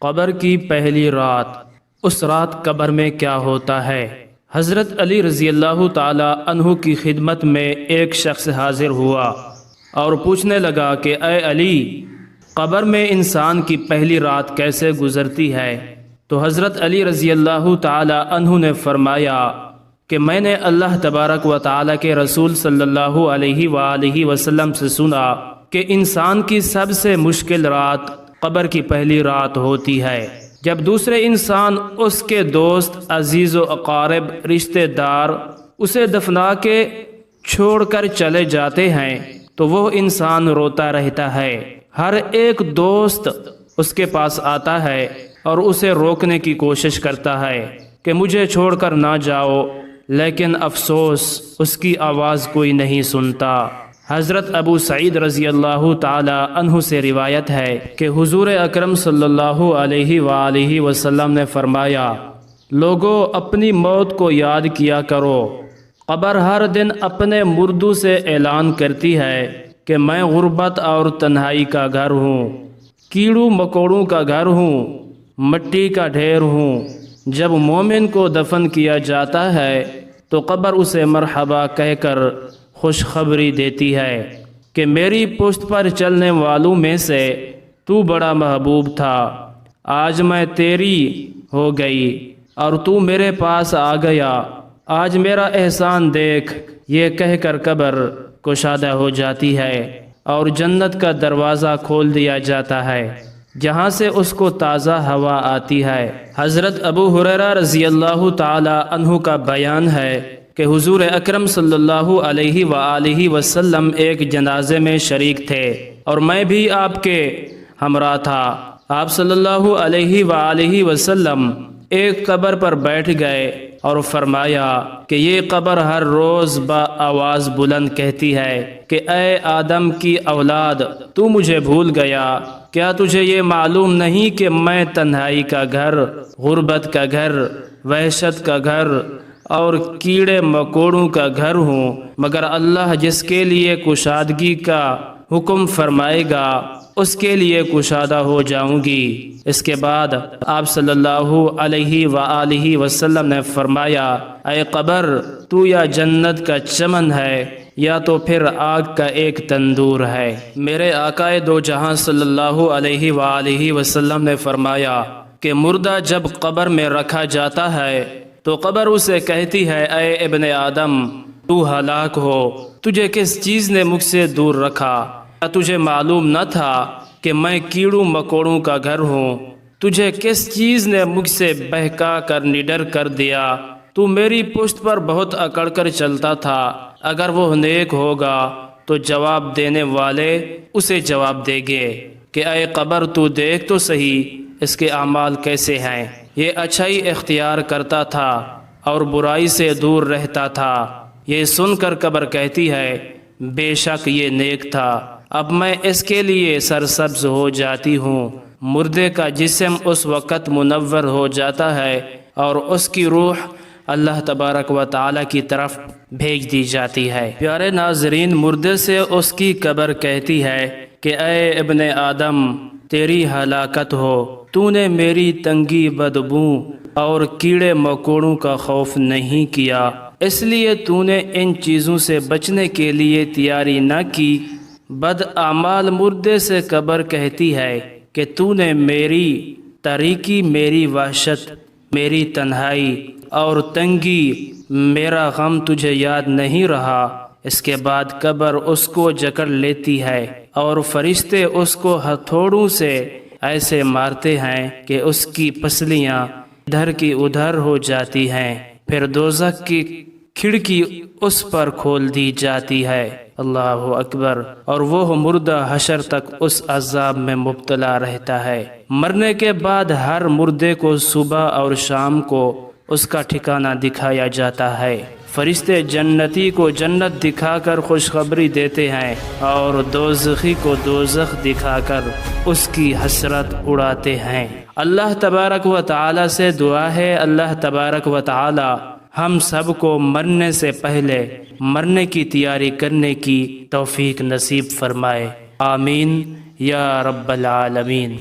قبر کی پہلی رات، اس رات قبر میں کیا ہوتا ہے؟ حضرت علی رضی اللہ تعالی عنہ کی خدمت میں ایک شخص حاضر ہوا اور پوچھنے لگا کہ اے علی، قبر میں انسان کی پہلی رات کیسے گزرتی ہے؟ تو حضرت علی رضی اللہ تعالی عنہ نے فرمایا کہ میں نے اللہ تبارک و تعالی کے رسول صلی اللہ علیہ وآلہ وسلم سے سنا کہ انسان کی سب سے مشکل رات قبر کی پہلی رات ہوتی ہے، جب دوسرے انسان، اس کے دوست، عزیز و اقارب، رشتہ دار اسے دفنا کے چھوڑ کر چلے جاتے ہیں تو وہ انسان روتا رہتا ہے۔ ہر ایک دوست اس کے پاس آتا ہے اور اسے روکنے کی کوشش کرتا ہے کہ مجھے چھوڑ کر نہ جاؤ، لیکن افسوس اس کی آواز کوئی نہیں سنتا۔ حضرت ابو سعید رضی اللہ تعالی عنہ سے روایت ہے کہ حضور اکرم صلی اللہ علیہ وآلہ وسلم نے فرمایا، لوگو اپنی موت کو یاد کیا کرو، قبر ہر دن اپنے مردوں سے اعلان کرتی ہے کہ میں غربت اور تنہائی کا گھر ہوں، کیڑوں مکوڑوں کا گھر ہوں، مٹی کا ڈھیر ہوں۔ جب مومن کو دفن کیا جاتا ہے تو قبر اسے مرحبا کہہ کر خوشخبری دیتی ہے کہ میری پشت پر چلنے والوں میں سے تو بڑا محبوب تھا، آج میں تیری ہو گئی اور تو میرے پاس آ گیا، آج میرا احسان دیکھ۔ یہ کہہ کر قبر کشادہ ہو جاتی ہے اور جنت کا دروازہ کھول دیا جاتا ہے، جہاں سے اس کو تازہ ہوا آتی ہے۔ حضرت ابو ہریرہ رضی اللہ تعالی عنہ کا بیان ہے کہ حضور اکرم صلی اللہ علیہ وآلہ وسلم ایک جنازے میں شریک تھے اور میں بھی آپ کے ہمراہ تھا۔ آپ صلی اللہ علیہ وآلہ وسلم ایک قبر پر بیٹھ گئے اور فرمایا کہ یہ قبر ہر روز بآواز بلند کہتی ہے کہ اے آدم کی اولاد، تو مجھے بھول گیا، کیا تجھے یہ معلوم نہیں کہ میں تنہائی کا گھر، غربت کا گھر، وحشت کا گھر اور کیڑے مکوڑوں کا گھر ہوں؟ مگر اللہ جس کے لیے کشادگی کا حکم فرمائے گا اس کے لیے کشادہ ہو جاؤں گی۔ اس کے بعد آپ صلی اللہ علیہ وآلہ وسلم نے فرمایا، اے قبر، تو یا جنت کا چمن ہے یا تو پھر آگ کا ایک تندور ہے۔ میرے آقا دو جہاں صلی اللہ علیہ وآلہ وسلم نے فرمایا کہ مردہ جب قبر میں رکھا جاتا ہے تو قبر اسے کہتی ہے، اے ابن آدم، تو ہلاک ہو، تجھے کس چیز نے مجھ سے دور رکھا؟ کیا تجھے معلوم نہ تھا کہ میں کیڑوں مکوڑوں کا گھر ہوں؟ تجھے کس چیز نے مجھ سے بہکا کر نڈر کر دیا؟ تو میری پشت پر بہت اکڑ کر چلتا تھا، اگر وہ نیک ہوگا تو جواب دینے والے اسے جواب دیں گے کہ اے قبر، تو دیکھ تو صحیح اس کے اعمال کیسے ہیں۔ یہ اچھائی اختیار کرتا تھا اور برائی سے دور رہتا تھا۔ یہ سن کر قبر کہتی ہے، بے شک یہ نیک تھا، اب میں اس کے لیے سرسبز ہو جاتی ہوں۔ مردے کا جسم اس وقت منور ہو جاتا ہے اور اس کی روح اللہ تبارک و تعالی کی طرف بھیج دی جاتی ہے۔ پیارے ناظرین، مردے سے اس کی قبر کہتی ہے کہ اے ابن آدم، تیری ہلاکت ہو، تو نے میری تنگی، بدبو اور کیڑے مکوڑوں کا خوف نہیں کیا، اس لیے تو نے ان چیزوں سے بچنے کے لیے تیاری نہ کی۔ بد اعمال مردے سے قبر کہتی ہے کہ تو نے میری تاریکی، میری وحشت، میری تنہائی اور تنگی، میرا غم تجھے یاد نہیں رہا۔ اس کے بعد قبر اس کو جکڑ لیتی ہے اور فرشتے اس کو ہتھوڑوں سے ایسے مارتے ہیں کہ اس کی پسلیاں ادھر کی ادھر ہو جاتی ہیں، پھر دوزخ کی کھڑکی اس پر کھول دی جاتی ہے۔ اللہ اکبر۔ اور وہ مردہ حشر تک اس عذاب میں مبتلا رہتا ہے۔ مرنے کے بعد ہر مردے کو صبح اور شام کو اس کا ٹھکانہ دکھایا جاتا ہے۔ فرشتے جنتی کو جنت دکھا کر خوشخبری دیتے ہیں اور دوزخی کو دوزخ دکھا کر اس کی حسرت اڑاتے ہیں۔ اللہ تبارک و تعالی سے دعا ہے، اللہ تبارک و تعالی ہم سب کو مرنے سے پہلے مرنے کی تیاری کرنے کی توفیق نصیب فرمائے، آمین یا رب العالمین۔